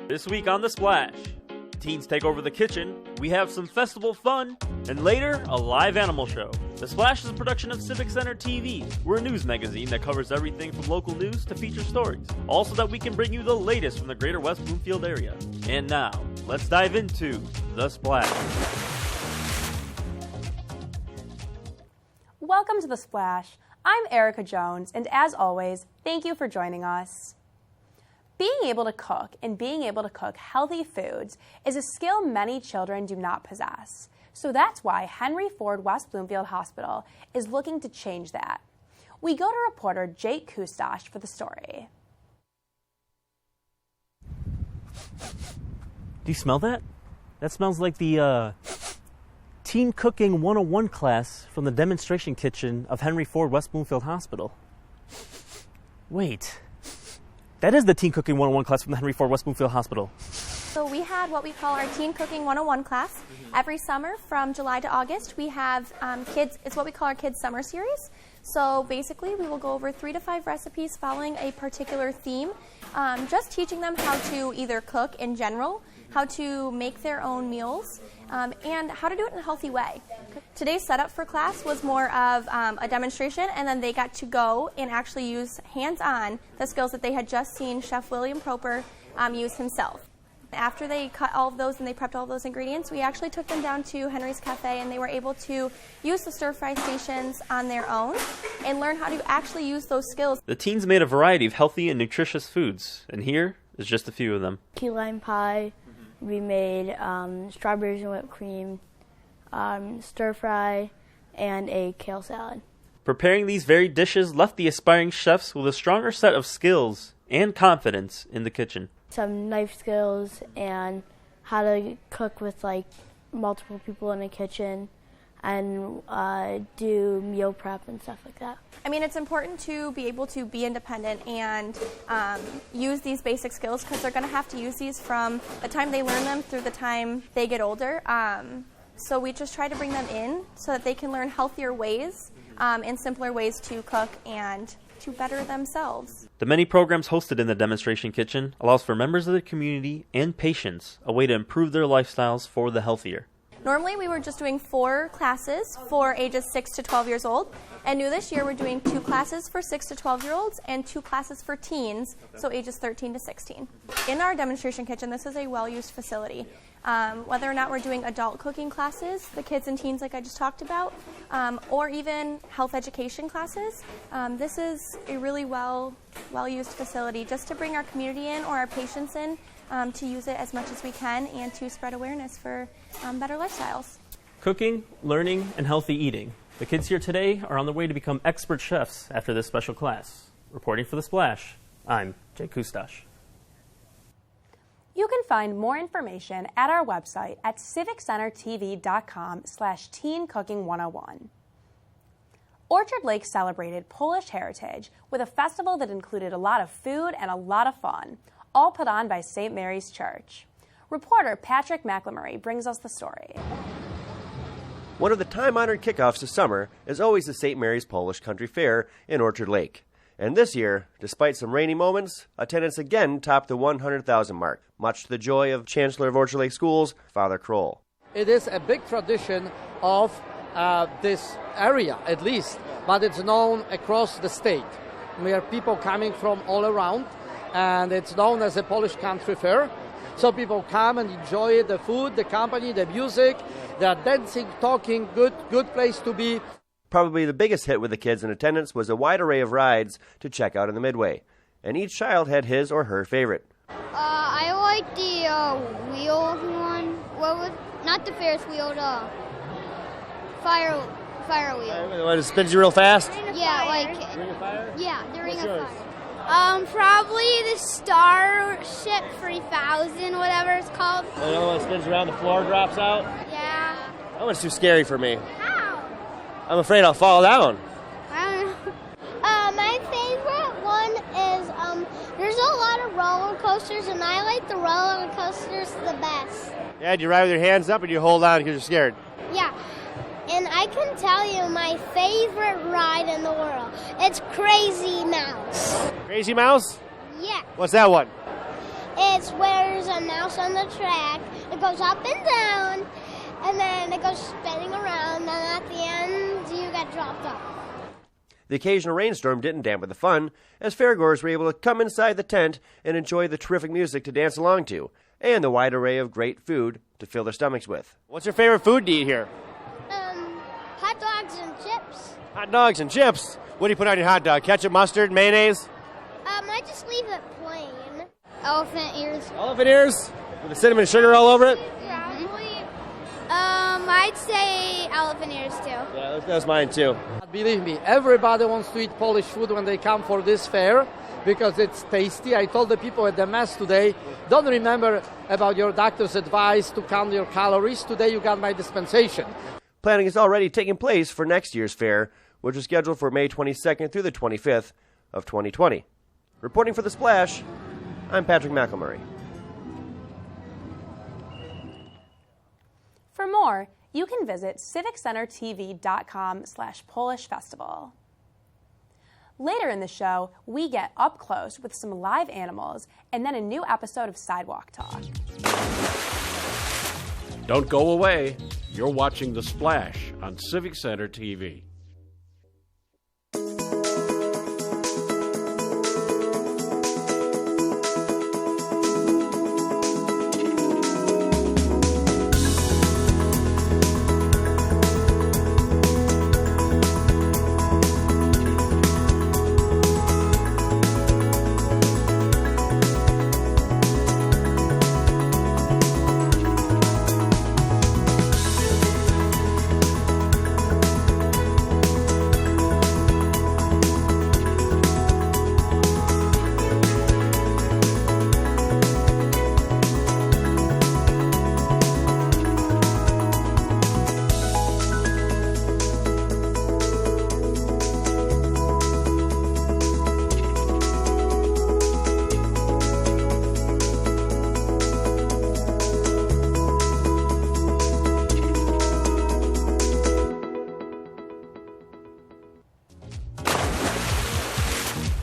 This week on The Splash, teens take over the kitchen, we have some festival fun, and later, a live animal show. The Splash is a production of Civic Center TV. We're a news magazine that covers everything from local news to feature stories, all so that we can bring you the latest from the greater West Bloomfield area. And now, let's dive into The Splash. Welcome to The Splash. I'm Erica Jones, and as always, thank you for joining us. Being able to cook and being able to cook healthy foods is a skill many children do not possess. So that's why Henry Ford West Bloomfield Hospital is looking to change that. We go to reporter Jake Kustash for the story. Do you smell that? That smells like the Teen Cooking 101 class from the demonstration kitchen of Henry Ford West Bloomfield Hospital. Wait. That is the Teen Cooking 101 class from the Henry Ford West Bloomfield Hospital. So we had what we call our Teen Cooking 101 class. Every summer from July to August, we have kids, it's what we call our Kids Summer Series. So basically, we will go over 3 to 5 recipes following a particular theme, just teaching them how to either cook in general, how to make their own meals, and how to do it in a healthy way. Today's setup for class was more of a demonstration, and then they got to go and actually use hands-on the skills that they had just seen Chef William Proper use himself. After they cut all of those and they prepped all of those ingredients, we actually took them down to Henry's Cafe, and they were able to use the stir-fry stations on their own and learn how to actually use those skills. The teens made a variety of healthy and nutritious foods, and here is just a few of them. Key lime pie. We made strawberries and whipped cream, stir-fry, and a kale salad. Preparing these varied dishes left the aspiring chefs with a stronger set of skills and confidence in the kitchen. Some knife skills and how to cook with multiple people in a kitchen and do meal prep and stuff like that. I mean, it's important to be able to be independent and use these basic skills because they're going to have to use these from the time they learn them through the time they get older. So we just try to bring them in so that they can learn healthier ways and simpler ways to cook and to better themselves. The many programs hosted in the demonstration kitchen allows for members of the community and patients a way to improve their lifestyles for the healthier. Normally we were just doing 4 classes for ages 6 to 12 years old, and new this year we're doing 2 classes for 6 to 12 year olds and 2 classes for teens, so ages 13 to 16. In our demonstration kitchen, this is a well-used facility. Whether or not we're doing adult cooking classes, the kids and teens like I just talked about, or even health education classes, this is a really well-used facility just to bring our community in or our patients in to use it as much as we can and to spread awareness for better lifestyles. Cooking, learning, and healthy eating. The kids here today are on their way to become expert chefs after this special class. Reporting for The Splash, I'm Jake Kustash. You can find more information at our website at civiccentertv.com/teencooking101. Orchard Lake celebrated Polish heritage with a festival that included a lot of food and a lot of fun, all put on by St. Mary's Church. Reporter Patrick McLemery brings us the story. One of the time-honored kickoffs to summer is always the St. Mary's Polish Country Fair in Orchard Lake. And this year, despite some rainy moments, attendance again topped the 100,000 mark, much to the joy of Chancellor of Orchard Lake Schools, Father Kroll. It is a big tradition of this area, at least, but it's known across the state. We have people coming from all around, and it's known as a Polish Country Fair. So people come and enjoy the food, the company, the music, the dancing, talking, good place to be. Probably the biggest hit with the kids in attendance was a wide array of rides to check out in the Midway, and each child had his or her favorite. I like the wheel one. Not the Ferris wheel, the fire wheel. The one that spins you real fast? Yeah, Ring of Fire? Yeah, the Ring of yours? Fire. Probably the Starship 3000, whatever it's called. The other one that spins around, the floor drops out? Yeah. That one's too scary for me. How? I'm afraid I'll fall down. I don't know. My favorite one is, there's a lot of roller coasters, and I like the roller coasters the best. Yeah, do you ride with your hands up, or do you hold on because you're scared? Yeah. And I can tell you my favorite ride in the world. It's Crazy Mouse. Crazy Mouse? Yeah. What's that one? It's where there's a mouse on the track. It goes up and down, and then it goes spinning around, and at the end, you get dropped off. The occasional rainstorm didn't dampen the fun, as fairgoers were able to come inside the tent and enjoy the terrific music to dance along to, and the wide array of great food to fill their stomachs with. What's your favorite food to eat here? Hot dogs and chips. Hot dogs and chips. What do you put on your hot dog? Ketchup, mustard, mayonnaise? I just leave it plain. Elephant ears. Elephant ears? With the cinnamon sugar all over it? Probably. I'd say elephant ears too. Yeah, that was mine too. Believe me, everybody wants to eat Polish food when they come for this fair because it's tasty. I told the people at the mass today, don't remember about your doctor's advice to count your calories. Today you got my dispensation. Planning is already taking place for next year's fair, which is scheduled for May 22nd through the 25th of 2020. Reporting for The Splash, I'm Patrick McElmurray. For more, you can visit civiccentertv.com/Polish Festival. Later in the show, we get up close with some live animals and then a new episode of Sidewalk Talk. Don't go away. You're watching The Splash on Civic Center TV.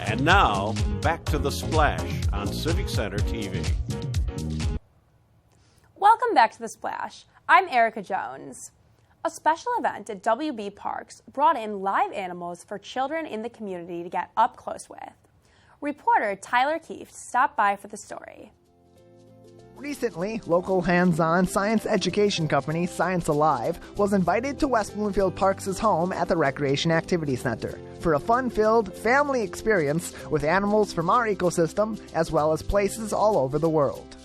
And now, back to The Splash on Civic Center TV. Welcome back to The Splash. I'm Erica Jones. A special event at WB Parks brought in live animals for children in the community to get up close with. Reporter Tyler Keefe stopped by for the story. Recently, local hands-on science education company Science Alive was invited to West Bloomfield Parks' home at the Recreation Activity Center for a fun-filled family experience with animals from our ecosystem as well as places all over the world.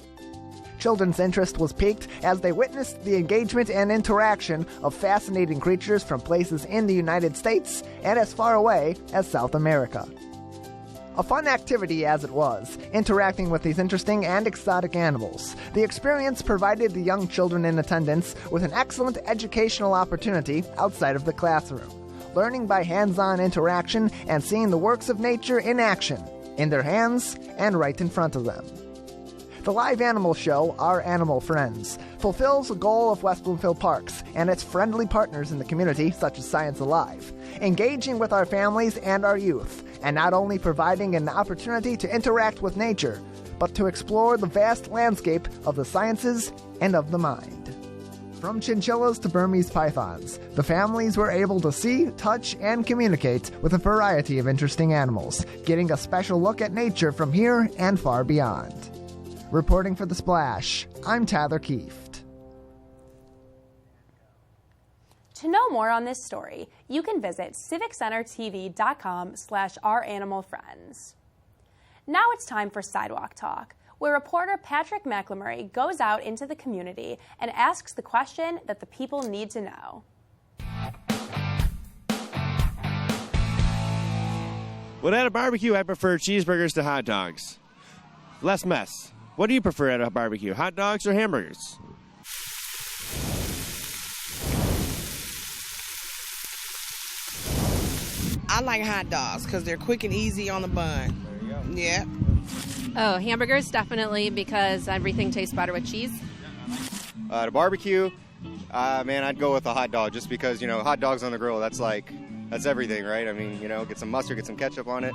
Children's interest was piqued as they witnessed the engagement and interaction of fascinating creatures from places in the United States and as far away as South America. A fun activity as it was, interacting with these interesting and exotic animals. The experience provided the young children in attendance with an excellent educational opportunity outside of the classroom, learning by hands-on interaction and seeing the works of nature in action, in their hands and right in front of them. The live animal show, Our Animal Friends, fulfills the goal of West Bloomfield Parks and its friendly partners in the community, such as Science Alive, engaging with our families and our youth, and not only providing an opportunity to interact with nature, but to explore the vast landscape of the sciences and of the mind. From chinchillas to Burmese pythons, the families were able to see, touch, and communicate with a variety of interesting animals, getting a special look at nature from here and far beyond. Reporting for The Splash, I'm Tyler Keefe. To know more on this story, you can visit civiccentertv.com/ouranimalfriends. Now it's time for Sidewalk Talk, where reporter Patrick McElmurray goes out into the community and asks the question that the people need to know. Well, at a barbecue, I prefer cheeseburgers to hot dogs. Less mess. What do you prefer at a barbecue, hot dogs or hamburgers? I like hot dogs because they're quick and easy on the bun. There you go. Yeah. Oh, hamburgers, definitely, because everything tastes better with cheese. At a barbecue, man, I'd go with a hot dog just because, hot dogs on the grill, that's everything, right? I mean, get some mustard, get some ketchup on it.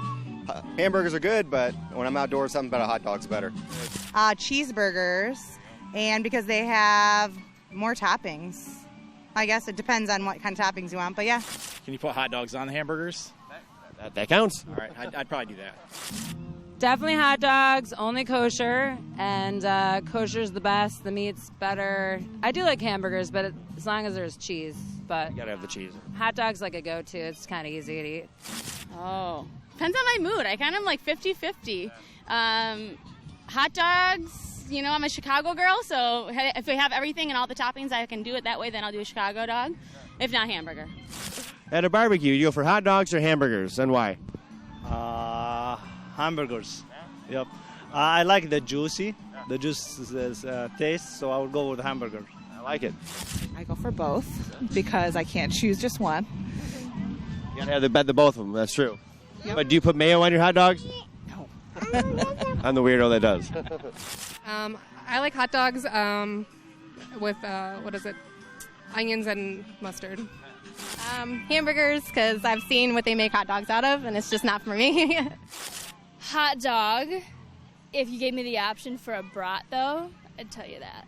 Hamburgers are good, but when I'm outdoors, something about a hot dog's better. cheeseburgers, and because they have more toppings. I guess it depends on what kind of toppings you want, but yeah. Can you put hot dogs on the hamburgers? That counts. All right, I'd probably do that. Definitely hot dogs, only kosher, and kosher's the best, the meat's better. I do like hamburgers, but as long as there's cheese. But You gotta have the cheese. hot dog's like a go-to. It's kind of easy to eat. Oh, depends on my mood. I kind of like 50-50. Hot dogs, you know, I'm a Chicago girl, so if we have everything and all the toppings, I can do it that way, then I'll do a Chicago dog. If not, hamburger. At a barbecue, you go for hot dogs or hamburgers, and why? Hamburgers. Yep. I like the juicy taste, so I would go with hamburger. I like it. I go for both because I can't choose just one. You gotta have the both of them. That's true. Yep. But do you put mayo on your hot dogs? No. I'm the weirdo that does. I like hot dogs with onions and mustard. Hamburgers, because I've seen what they make hot dogs out of, and it's just not for me. Hot dog. If you gave me the option for a brat, though, I'd tell you that.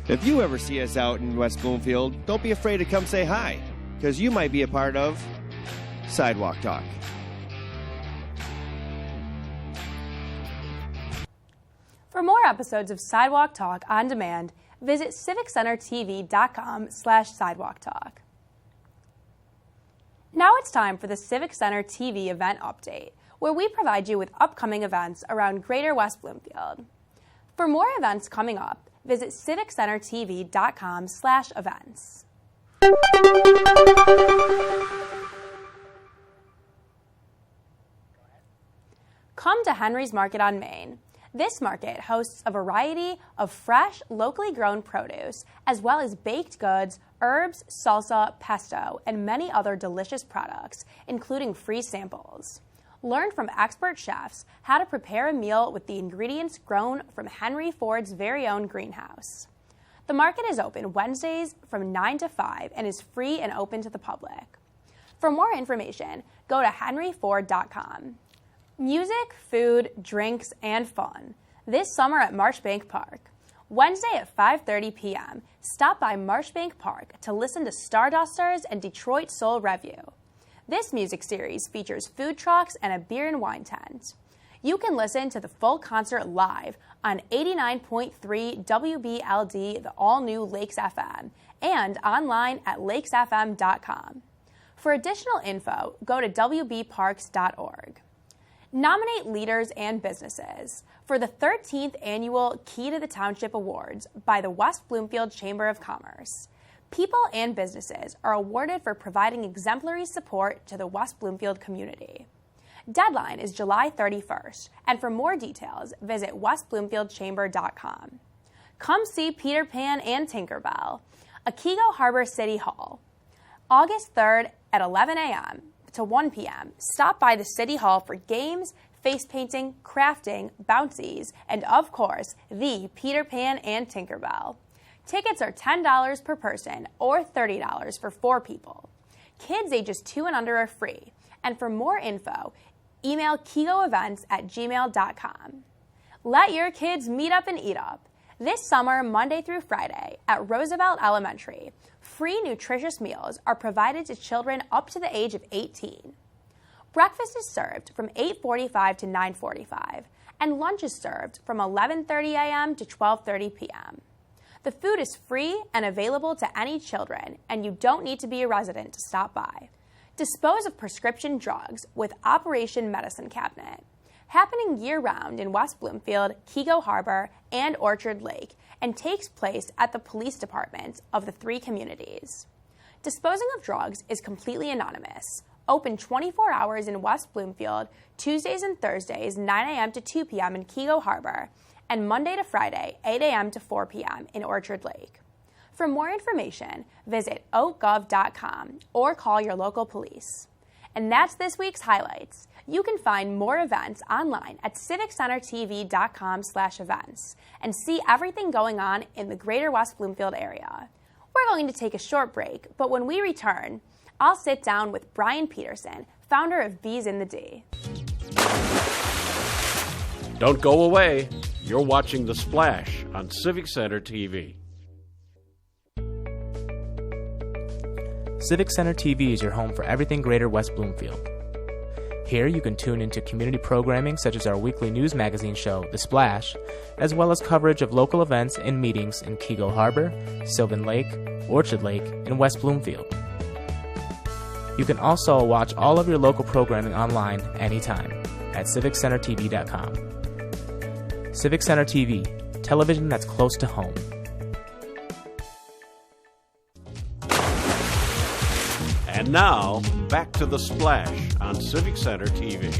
If you ever see us out in West Bloomfield, don't be afraid to come say hi, because you might be a part of Sidewalk Talk. For more episodes of Sidewalk Talk on demand, visit civiccentertv.com/sidewalktalk. Now it's time for the Civic Center TV event update, where we provide you with upcoming events around Greater West Bloomfield. For more events coming up, visit civiccentertv.com/events. Come to Henry's Market on Main. This market hosts a variety of fresh, locally grown produce, as well as baked goods, herbs, salsa, pesto, and many other delicious products, including free samples. Learn from expert chefs how to prepare a meal with the ingredients grown from Henry Ford's very own greenhouse. The market is open Wednesdays from 9 to 5 and is free and open to the public. For more information, go to henryford.com. Music, food, drinks, and fun this summer at Marshbank Park. Wednesday at 5:30 p.m., stop by Marshbank Park to listen to Stardusters and Detroit Soul Revue. This music series features food trucks and a beer and wine tent. You can listen to the full concert live on 89.3 WBLD, the all-new Lakes FM, and online at lakesfm.com. For additional info, go to wbparks.org. Nominate leaders and businesses for the 13th Annual Key to the Township Awards by the West Bloomfield Chamber of Commerce. People and businesses are awarded for providing exemplary support to the West Bloomfield community. Deadline is July 31st, and for more details, visit westbloomfieldchamber.com. Come see Peter Pan and Tinkerbell, Otsego Harbor City Hall. August 3rd at 11 a.m. to 1 p.m., stop by the City Hall for games, face painting, crafting, bouncies, and of course, the Peter Pan and Tinkerbell. Tickets are $10 per person or $30 for 4 people. Kids ages 2 and under are free. And for more info, email kigoevents@gmail.com. Let your kids meet up and eat up. This summer, Monday through Friday, at Roosevelt Elementary, free nutritious meals are provided to children up to the age of 18. Breakfast is served from 8:45 to 9:45, and lunch is served from 11:30 a.m. to 12:30 p.m. The food is free and available to any children, and you don't need to be a resident to stop by. Dispose of prescription drugs with Operation Medicine Cabinet, happening year-round in West Bloomfield, Otsego Harbor, and Orchard Lake, and takes place at the police departments of the 3 communities. Disposing of drugs is completely anonymous. Open 24 hours in West Bloomfield, Tuesdays and Thursdays, 9 a.m. to 2 p.m. in Otsego Harbor, and Monday to Friday, 8 a.m. to 4 p.m. in Orchard Lake. For more information, visit oakgov.com or call your local police. And that's this week's highlights. You can find more events online at civiccentertv.com/events and see everything going on in the Greater West Bloomfield area. We're going to take a short break, but when we return, I'll sit down with Brian Peterson, founder of Bees in the D. Don't go away. You're watching The Splash on Civic Center TV. Civic Center TV is your home for everything Greater West Bloomfield. Here you can tune into community programming such as our weekly news magazine show, The Splash, as well as coverage of local events and meetings in Keego Harbor, Sylvan Lake, Orchard Lake, and West Bloomfield. You can also watch all of your local programming online anytime at civiccentertv.com. Civic Center TV, television that's close to home. And now, back to The Splash on Civic Center TV.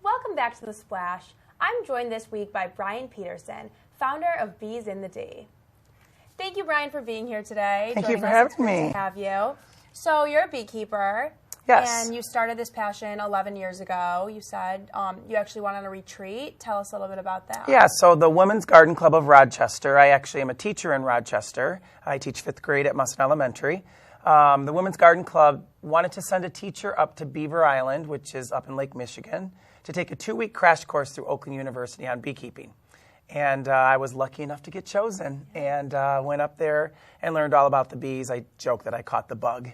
Welcome back to The Splash. I'm joined this week by Brian Peterson, founder of Bees in the D. Thank you, Brian, for being here today. Thank you for having me. Good to have you. So you're a beekeeper. Yes. And you started this passion 11 years ago. You said you actually went on a retreat. Tell us a little bit about that. Yeah, so the Women's Garden Club of Rochester, I actually am a teacher in Rochester. I teach 5th grade at Musson Elementary. The Women's Garden Club wanted to send a teacher up to Beaver Island, which is up in Lake Michigan, to take a 2-week crash course through Oakland University on beekeeping. And I was lucky enough to get chosen and went up there and learned all about the bees. I joke that I caught the bug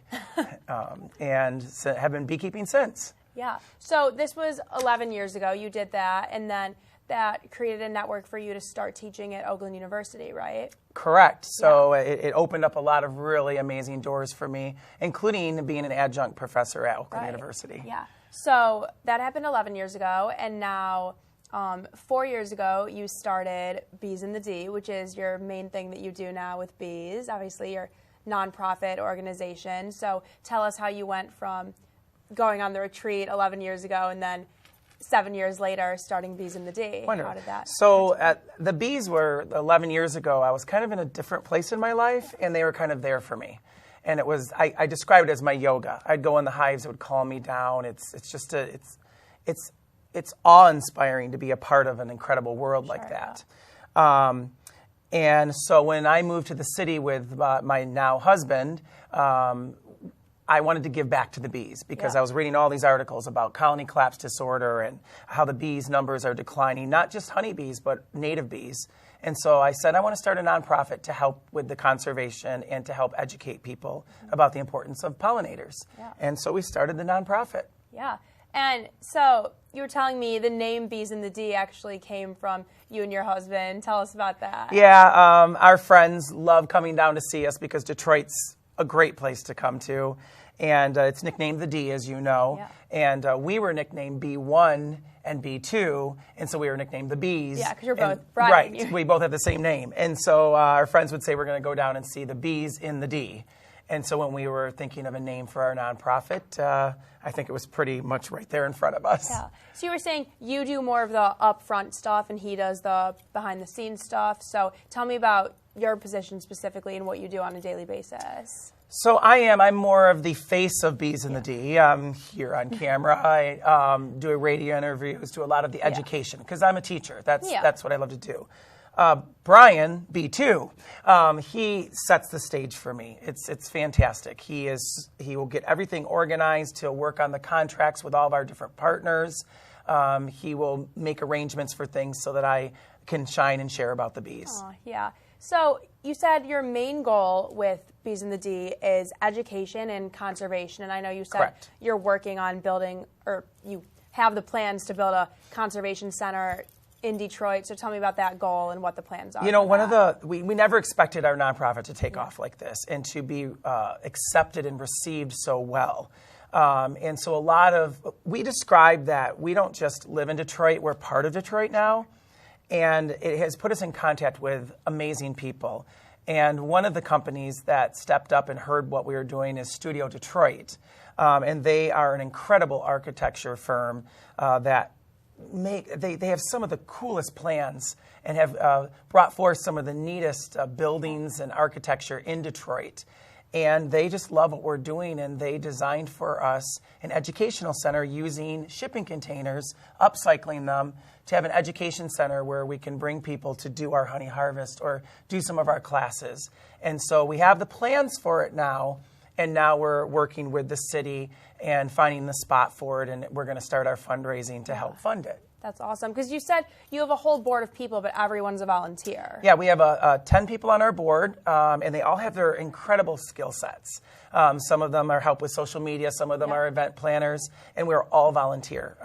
and have been beekeeping since. Yeah. So this was 11 years ago. You did that, and then that created a network for you to start teaching at Oakland University, right? Correct. So it opened up a lot of really amazing doors for me, including being an adjunct professor at Oakland University. Yeah. So that happened 11 years ago, and now 4 years ago, you started Bees in the D, which is your main thing that you do now with bees, obviously your nonprofit organization. So tell us how you went from going on the retreat 11 years ago and then 7 years later starting Bees in the D. Wonderful. How did that? So the bees were 11 years ago. I was kind of in a different place in my life, and they were kind of there for me. And it was, I described it as my yoga. I'd go in the hives, it would calm me down. It's awe-inspiring to be a part of an incredible world like that. And so when I moved to the city with my now husband, I wanted to give back to the bees because I was reading all these articles about colony collapse disorder and how the bees' numbers are declining, not just honeybees, but native bees. And so I said, I want to start a nonprofit to help with the conservation and to help educate people about the importance of pollinators. Yeah. And so we started the nonprofit. Yeah. And so you were telling me the name Bees in the D actually came from you and your husband. Tell us about that. Yeah, our friends love coming down to see us because Detroit's a great place to come to. And it's nicknamed the D, as you know. Yeah. And we were nicknamed B1 and B2, and so we were nicknamed the Bees. Yeah, because you're both Brian. Right, we both have the same name. And so our friends would say we're going to go down and see the Bees in the D. And so when we were thinking of a name for our nonprofit, I think it was pretty much right there in front of us. Yeah. So you were saying you do more of the upfront stuff and he does the behind-the-scenes stuff. So tell me about your position specifically and what you do on a daily basis. So I'm more of the face of Bees in the D. I'm here on camera. I do radio interviews, do a lot of the education because I'm a teacher. That's what I love to do. Brian, B2, he sets the stage for me. It's fantastic. He will get everything organized. He'll work on the contracts with all of our different partners. He will make arrangements for things so that I can shine and share about the bees. Oh, yeah. So you said your main goal with Bees in the D is education and conservation, and I know you said you're working on building, or you have the plans to build a conservation center in Detroit. So tell me about that goal and what the plans are. You know, we never expected our nonprofit to take off like this and to be accepted and received so well. And so we describe that we don't just live in Detroit, we're part of Detroit now. And it has put us in contact with amazing people. And one of the companies that stepped up and heard what we were doing is Studio Detroit. And they are an incredible architecture firm that they have some of the coolest plans and have brought forth some of the neatest buildings and architecture in Detroit. And they just love what we're doing, and they designed for us an educational center using shipping containers, upcycling them to have an education center where we can bring people to do our honey harvest or do some of our classes. And so we have the plans for it now, and now we're working with the city and finding the spot for it, and we're going to start our fundraising to help fund it. That's awesome, because you said you have a whole board of people, but everyone's a volunteer. Yeah, we have 10 people on our board, and they all have their incredible skill sets. Some of them are help with social media, some of them are event planners, and we're all volunteer.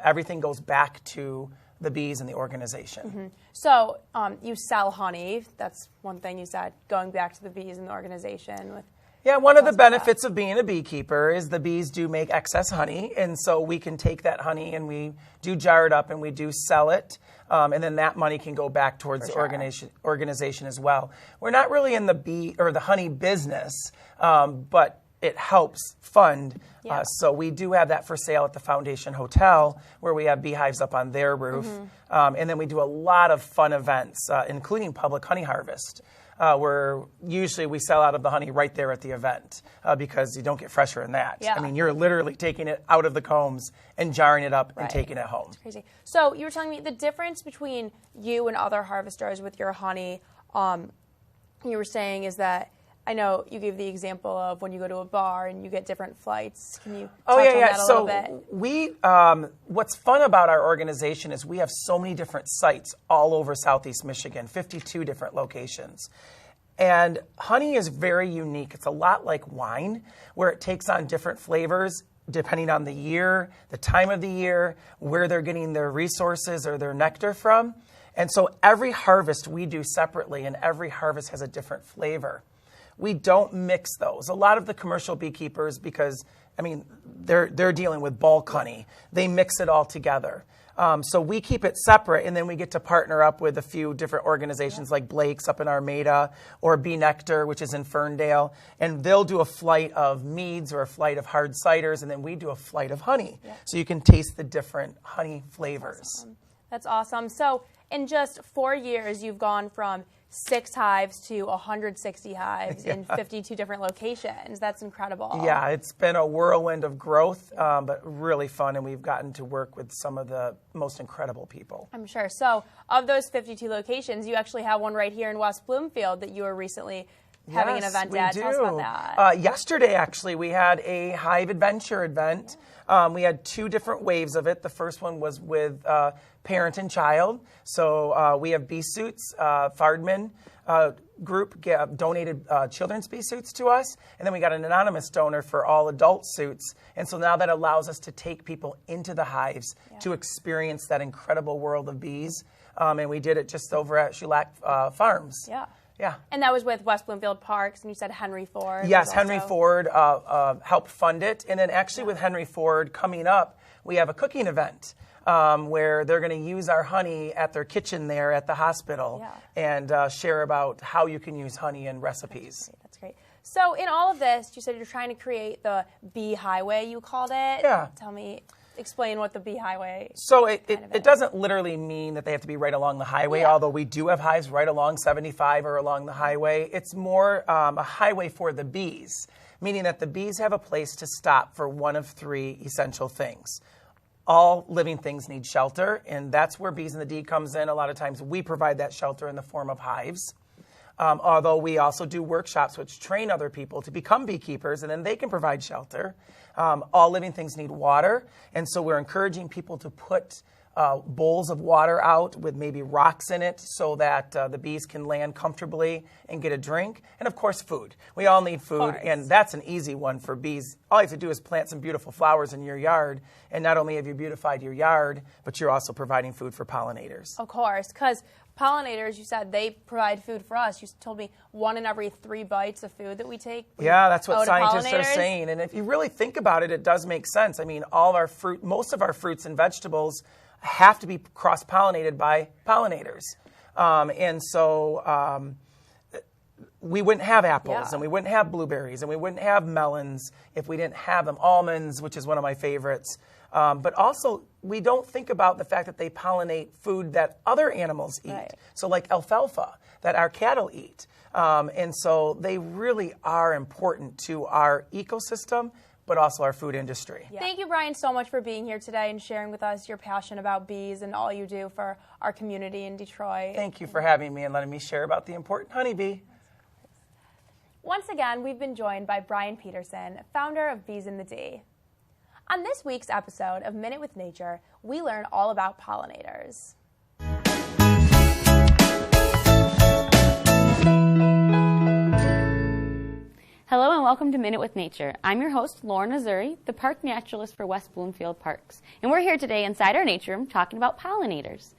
Everything goes back to the bees and the organization. So you sell honey. That's one thing you said, going back to the bees and the organization. Yeah, one of the benefits of being a beekeeper is the bees do make excess honey, and so we can take that honey and we do jar it up and we do sell it, and then that money can go back towards the organization as well. We're not really in the bee or the honey business, but it helps fund. So we do have that for sale at the Foundation Hotel, where we have beehives up on their roof, and then we do a lot of fun events, including public honey harvest. Where usually we sell out of the honey right there at the event because you don't get fresher than that. I mean, you're literally taking it out of the combs and jarring it up and taking it home. That's crazy. So you were telling me the difference between you and other harvesters with your honey, you were saying is that, I know you gave the example of when you go to a bar and you get different flights. Can you touch on that a little bit? We, what's fun about our organization is we have so many different sites all over Southeast Michigan, 52 different locations. And honey is very unique. It's a lot like wine, where it takes on different flavors depending on the year, the time of the year, where they're getting their resources or their nectar from. And so every harvest we do separately, and every harvest has a different flavor. We don't mix those. A lot of the commercial beekeepers, because, I mean, they're dealing with bulk honey, they mix it all together. So we keep it separate, and then we get to partner up with a few different organizations like Blake's up in Armada, or Bee Nectar, which is in Ferndale, and they'll do a flight of meads or a flight of hard ciders, and then we do a flight of honey. So you can taste the different honey flavors. That's awesome. So in just 4 years, you've gone from 6 hives to 160 hives in 52 different locations. That's incredible. Yeah, it's been a whirlwind of growth, but really fun, and we've gotten to work with some of the most incredible people. I'm sure. So of those 52 locations, you actually have one right here in West Bloomfield that you were recently having an event at. Tell us about that. Yesterday, actually, we had a Hive Adventure event. We had 2 different waves of it. The first one was with parent and child. So we have bee suits. Fardman group donated children's bee suits to us. And then we got an anonymous donor for all adult suits. And so now that allows us to take people into the hives to experience that incredible world of bees. And we did it just over at Shulac Farms. Yeah. And that was with West Bloomfield Parks, and you said Henry Ford. Yes, Henry Ford helped fund it. And then actually with Henry Ford coming up, we have a cooking event where they're going to use our honey at their kitchen there at the hospital and share about how you can use honey in recipes. That's great. So in all of this, you said you're trying to create the bee highway, you called it. Yeah. Explain what the bee highway So it doesn't literally mean that they have to be right along the highway, although we do have hives right along 75 or along the highway. It's more a highway for the bees, meaning that the bees have a place to stop for one of 3 essential things. All living things need shelter, and that's where Bees in the D comes in. A lot of times we provide that shelter in the form of hives. Although we also do workshops which train other people to become beekeepers, and then they can provide shelter. All living things need water, and so we're encouraging people to put bowls of water out with maybe rocks in it so that the bees can land comfortably and get a drink. And of course, food. We all need food, and that's an easy one for bees. All you have to do is plant some beautiful flowers in your yard, and not only have you beautified your yard, but you're also providing food for pollinators. Of course, because pollinators, you said, they provide food for us. You told me 1 in every 3 bites of food that we take. Yeah, that's what scientists are saying. And if you really think about it, it does make sense. I mean, all of our fruit, most of our fruits and vegetables have to be cross-pollinated by pollinators. And so we wouldn't have apples, and we wouldn't have blueberries, and we wouldn't have melons if we didn't have them. Almonds, which is one of my favorites. But also, we don't think about the fact that they pollinate food that other animals eat. So like alfalfa, that our cattle eat. And so they really are important to our ecosystem, but also our food industry. Thank you, Brian, so much for being here today and sharing with us your passion about bees and all you do for our community in Detroit. Thank you for having me and letting me share about the important honeybee. Once again, we've been joined by Brian Peterson, founder of Bees in the D. On this week's episode of Minute with Nature, we learn all about pollinators. Hello and welcome to Minute with Nature. I'm your host, Lauren Azuri, the park naturalist for West Bloomfield Parks. And we're here today inside our nature room talking about pollinators.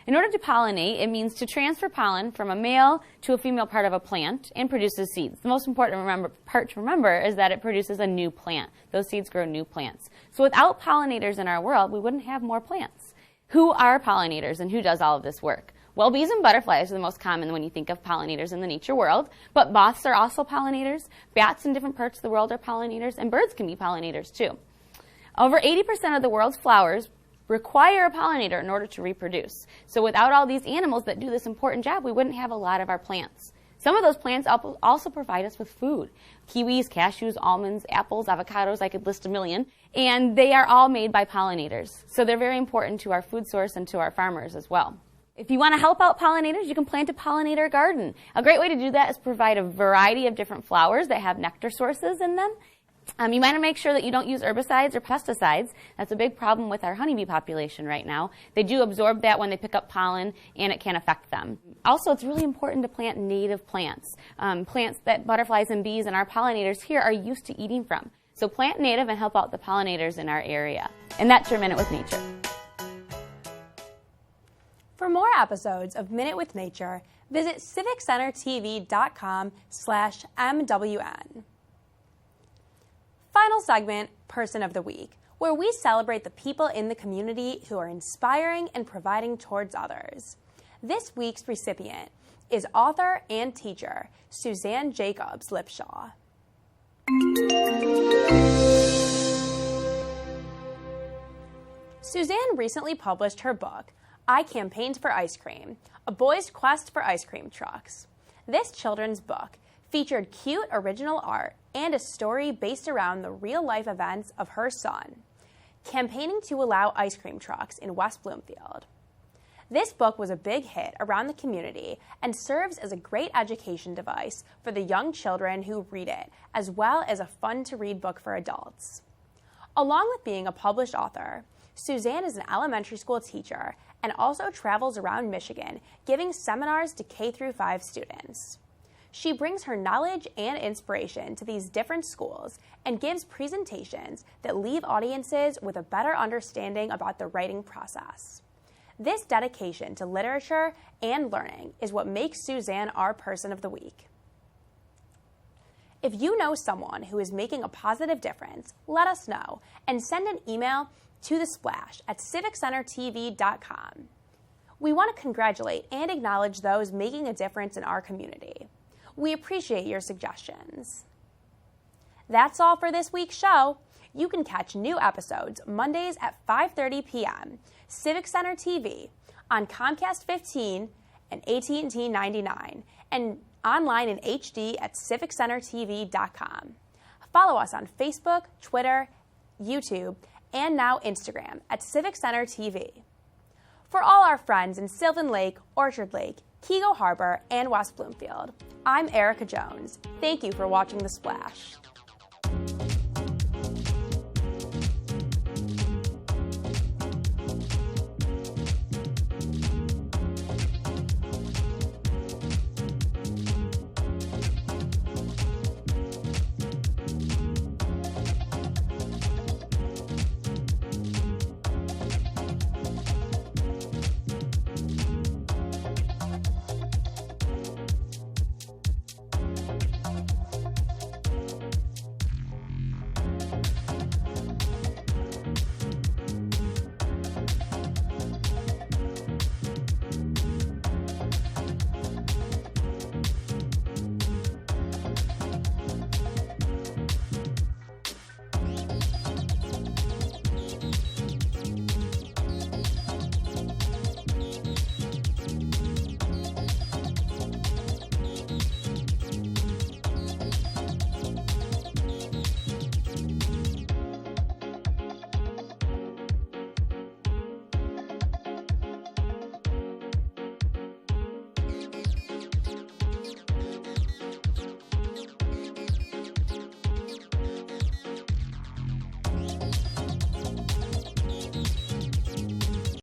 In order to pollinate, it means to transfer pollen from a male to a female part of a plant and produces seeds. The most important part to remember is that it produces a new plant. Those seeds grow new plants. So without pollinators in our world, we wouldn't have more plants. Who are pollinators and who does all of this work? Well, bees and butterflies are the most common when you think of pollinators in the nature world, but moths are also pollinators, bats in different parts of the world are pollinators, and birds can be pollinators too. Over 80% of the world's flowers require a pollinator in order to reproduce. So without all these animals that do this important job, we wouldn't have a lot of our plants. Some of those plants also provide us with food. Kiwis, cashews, almonds, apples, avocados, I could list a million. And they are all made by pollinators. So they're very important to our food source and to our farmers as well. If you want to help out pollinators, you can plant a pollinator garden. A great way to do that is provide a variety of different flowers that have nectar sources in them. You want to make sure that you don't use herbicides or pesticides. That's a big problem with our honeybee population right now. They do absorb that when they pick up pollen, and it can affect them. Also, it's really important to plant native plants, plants that butterflies and bees and our pollinators here are used to eating from. So plant native and help out the pollinators in our area. And that's your Minute with Nature. For more episodes of Minute with Nature, visit civiccentertv.com/MWN. Final segment, Person of the Week, where we celebrate the people in the community who are inspiring and providing towards others. This week's recipient is author and teacher Suzanne Jacobs Lipshaw. Suzanne recently published her book, I Campaigned for Ice Cream, A Boy's Quest for Ice Cream Trucks. This children's book featured cute original art and a story based around the real-life events of her son, campaigning to allow ice cream trucks in West Bloomfield. This book was a big hit around the community and serves as a great education device for the young children who read it, as well as a fun-to-read book for adults. Along with being a published author, Suzanne is an elementary school teacher and also travels around Michigan giving seminars to K-5 students. She brings her knowledge and inspiration to these different schools and gives presentations that leave audiences with a better understanding about the writing process. This dedication to literature and learning is what makes Suzanne our Person of the Week. If you know someone who is making a positive difference, let us know and send an email to thesplash@civiccentertv.com. We want to congratulate and acknowledge those making a difference in our community. We appreciate your suggestions. That's all for this week's show. You can catch new episodes Mondays at 5:30 p.m. Civic Center TV on Comcast 15 and AT&T 99 and online in HD at civiccentertv.com. Follow us on Facebook, Twitter, YouTube, and now Instagram at Civic Center TV. For all our friends in Sylvan Lake, Orchard Lake, Kego Harbor, and West Bloomfield, I'm Erica Jones. Thank you for watching The Splash.